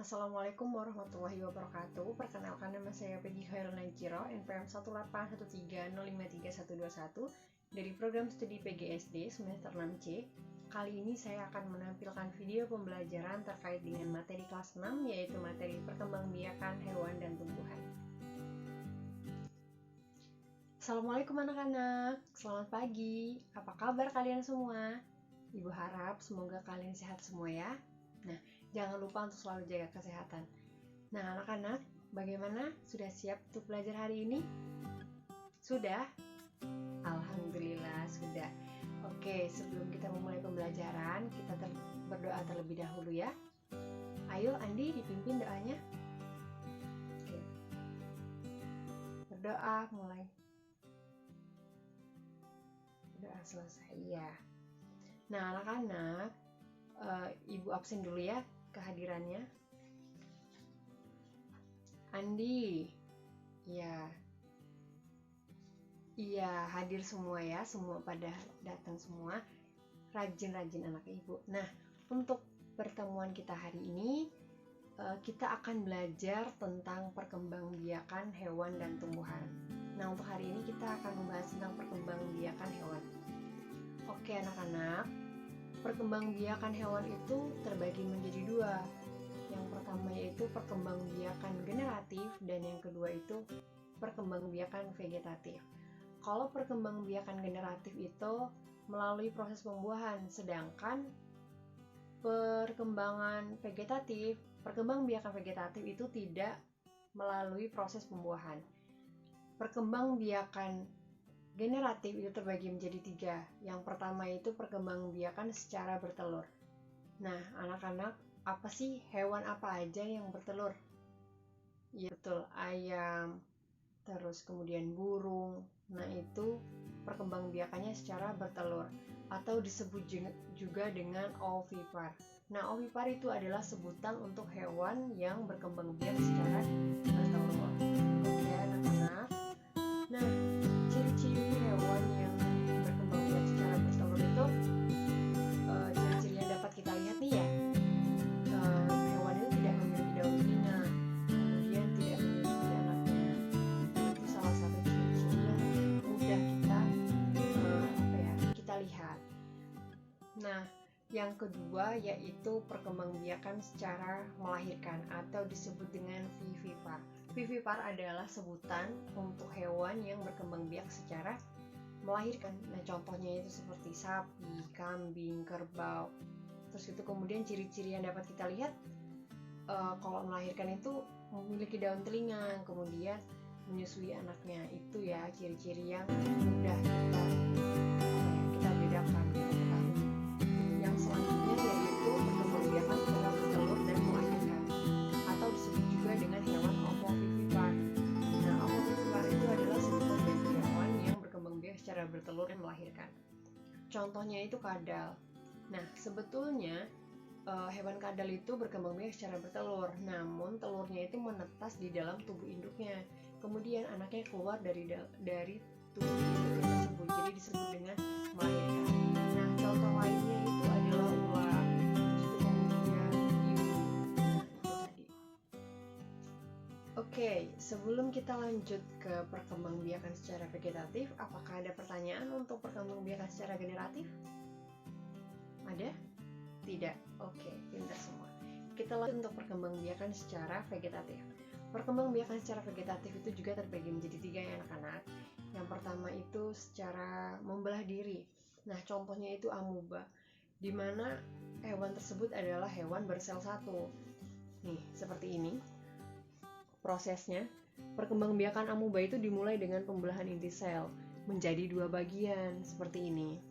Assalamualaikum warahmatullahi wabarakatuh. Perkenalkan, nama saya Peggy Khairul Najiro, NPM 18130513121 dari program studi PGSD semester 6C. Kali ini saya akan menampilkan video pembelajaran terkait dengan materi kelas 6, yaitu materi perkembangbiakan hewan dan tumbuhan. Assalamualaikum anak-anak, selamat pagi. Apa kabar kalian semua? Ibu harap semoga kalian sehat semua ya. Nah, jangan lupa untuk selalu jaga kesehatan. Nah, anak-anak, bagaimana? Sudah siap untuk belajar hari ini? Sudah? Alhamdulillah, sudah. Oke, sebelum kita memulai pembelajaran, kita berdoa terlebih dahulu ya. Ayo, Andi, dipimpin doanya. Oke. Berdoa, mulai. Berdoa selesai, ya. Nah, anak-anak, Ibu absen dulu ya kehadirannya. Andi, ya, iya hadir semua ya, semua pada datang semua, rajin-rajin anak ibu. Nah, untuk pertemuan kita hari ini, kita akan belajar tentang perkembangbiakan hewan dan tumbuhan. Nah, untuk hari ini kita akan membahas tentang perkembangbiakan hewan. Oke anak-anak, perkembangbiakan hewan itu terbagi menjadi dua. Yang pertama yaitu perkembangbiakan generatif dan yang kedua itu perkembangbiakan vegetatif. Kalau perkembangbiakan generatif itu melalui proses pembuahan, sedangkan perkembangbiakan vegetatif itu tidak melalui proses pembuahan. Perkembangbiakan generatif itu terbagi menjadi tiga. Yang pertama itu perkembangbiakan secara bertelur. Nah, anak-anak, apa sih hewan apa aja yang bertelur? Ya betul, ayam, terus kemudian burung. Nah, itu perkembangbiakannya secara bertelur atau disebut juga dengan ovipar. Nah, ovipar itu adalah sebutan untuk hewan yang berkembangbiak secara bertelur. Oke, anak-anak. Nah, ciri-ciri hewan yang berkembangbiak secara bertelur itu ciri-ciri yang dapat kita lihat nih ya. Hewan itu tidak memiliki daun telinga, kemudian tidak menyusui anaknya. Itu salah satu ciri-ciri yang mudah kita lihat. Nah, yang kedua yaitu perkembangbiakan secara melahirkan atau disebut dengan vivipar. Vivipar adalah sebutan untuk hewan yang berkembangbiak secara melahirkan. Nah, contohnya itu seperti sapi, kambing, kerbau. Terus itu kemudian ciri-ciri yang dapat kita lihat kalau melahirkan itu memiliki daun telinga, kemudian menyusui anaknya. Itu ya ciri-ciri yang mudah kita bedakan, kita ketahui. Yang selanjutnya yaitu perkembangbiakan secara bertelur dan melahirkan atau disebut juga dengan hewan ovovivipar. Nah, ovovivipar itu adalah sebutan bagi hewan yang berkembangbiak secara bertelur dan melahirkan. Contohnya itu kadal. Nah, sebetulnya hewan kadal itu berkembangbiak secara bertelur, namun telurnya itu menetas di dalam tubuh induknya. Kemudian anaknya keluar dari tubuh induk tersebut, jadi disebut dengan melahirkan. Nah, contoh lainnya itu adalah ular, itu kemudian hiu. Nah, itu tadi. Oke, sebelum kita lanjut ke perkembangbiakan secara vegetatif, apakah ada pertanyaan untuk perkembangbiakan secara generatif? Ada? Tidak? Oke, pintar semua. Kita lanjut untuk perkembangbiakan secara vegetatif. Perkembangbiakan secara vegetatif itu juga terbagi menjadi tiga ya anak-anak. Yang pertama itu secara membelah diri. Nah, contohnya itu amuba, di mana hewan tersebut adalah hewan bersel satu. Nih, seperti ini. Prosesnya, perkembangbiakan amuba itu dimulai dengan pembelahan inti sel menjadi dua bagian, seperti ini.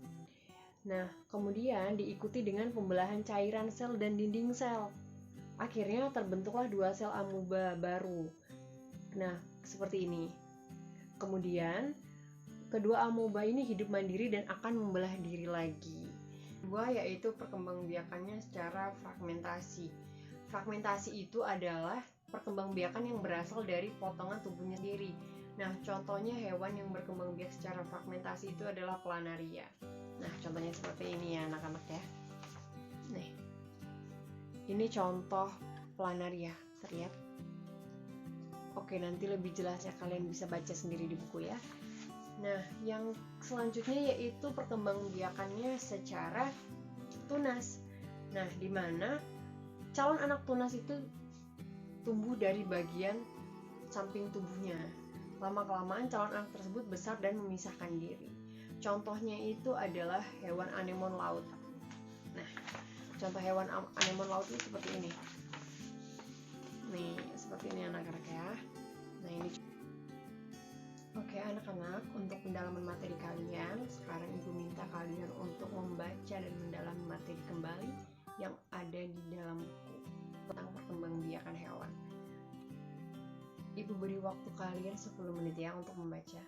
Nah, kemudian diikuti dengan pembelahan cairan sel dan dinding sel. Akhirnya terbentuklah dua sel amuba baru. Nah, seperti ini. Kemudian, kedua amuba ini hidup mandiri dan akan membelah diri lagi. Kedua yaitu perkembangbiakannya secara fragmentasi. Fragmentasi itu adalah perkembangbiakan yang berasal dari potongan tubuhnya sendiri. Nah, contohnya hewan yang berkembangbiak secara fragmentasi itu adalah planaria. Nah, contohnya seperti ini ya anak-anak ya. Nih, ini contoh planaria. Terlihat? Oke, nanti lebih jelasnya kalian bisa baca sendiri di buku ya. Nah, yang selanjutnya yaitu perkembangbiakannya secara tunas. Nah, di mana calon anak tunas itu tumbuh dari bagian samping tubuhnya. Lama-kelamaan calon anak tersebut besar dan memisahkan diri. Contohnya itu adalah hewan anemon laut. Nah, contoh hewan anemon laut itu seperti ini. Nih, seperti ini anak-anak ya. Nah, ini. Oke, anak-anak, untuk pendalaman materi kalian, sekarang Ibu minta kalian untuk membaca dan mendalami materi kembali yang ada di dalam buku tentang perkembangbiakan hewan. Ibu beri waktu kalian 10 menit ya untuk membaca.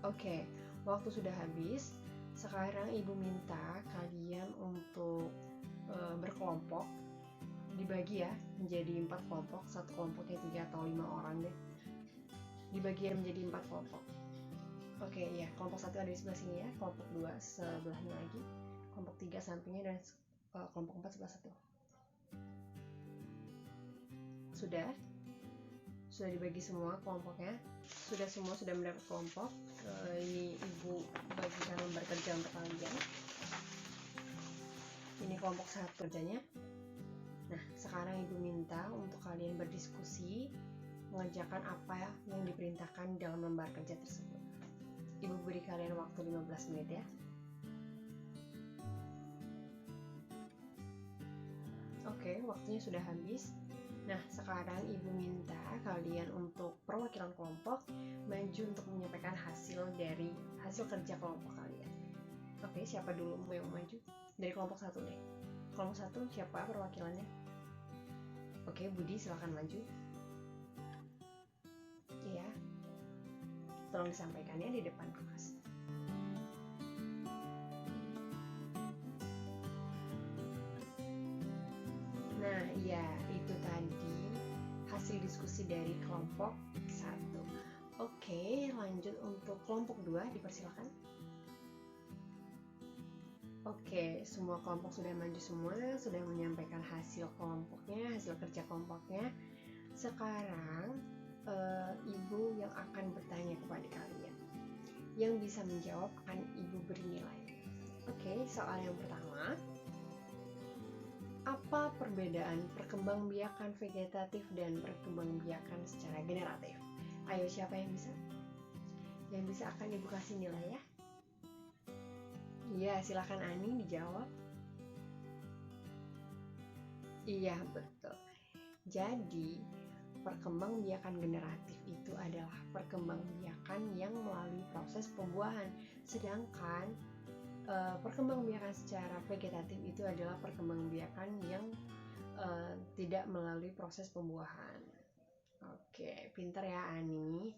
Oke, waktu sudah habis. Sekarang Ibu minta kalian untuk berkelompok, dibagi ya menjadi 4 kelompok. Satu kelompoknya 3 atau 5 orang deh. Dibagi menjadi 4 kelompok. Oke, ya, kelompok 1 ada di sebelah sini ya, kelompok 2 sebelahnya lagi, kelompok 3 sampingnya, dan kelompok 4 sebelah 1. Sudah dibagi semua kelompoknya? Sudah mendapat kelompok. Ini Ibu bagikan lembar kerja untuk kalian. Ini kelompok 1 kerjanya. Nah, sekarang Ibu minta untuk kalian berdiskusi mengerjakan apa yang diperintahkan dalam lembar kerja tersebut. Ibu beri kalian waktu 15 menit ya. Oke, waktunya sudah habis. Nah, sekarang Ibu minta kalian untuk perwakilan kelompok maju untuk menyampaikan hasil kerja kelompok kalian. Oke, siapa dulu mau yang maju? Dari kelompok 1 deh. Kelompok 1 siapa perwakilannya? Oke, Budi silakan maju. Iya. Tolong disampaikannya di depan kelas. Nah, iya, itu tadi hasil diskusi dari kelompok 1. Oke, lanjut untuk kelompok 2, dipersilakan. Oke, semua kelompok sudah maju semua, sudah menyampaikan hasil kelompoknya, hasil kerja kelompoknya. Sekarang Ibu yang akan bertanya kepada kalian. Yang bisa menjawab akan Ibu beri nilai. Oke, soal yang pertama. Apa perbedaan perkembangbiakan vegetatif dan perkembangbiakan secara generatif? Ayo, siapa yang bisa? Yang bisa akan Ibu kasih nilai ya. Iya, silakan Ani dijawab. Iya, betul. Jadi, perkembangbiakan generatif itu adalah perkembangbiakan yang melalui proses pembuahan. Sedangkan perkembangbiakan secara vegetatif itu adalah perkembangbiakan yang tidak melalui proses pembuahan. Oke, pintar ya Ani.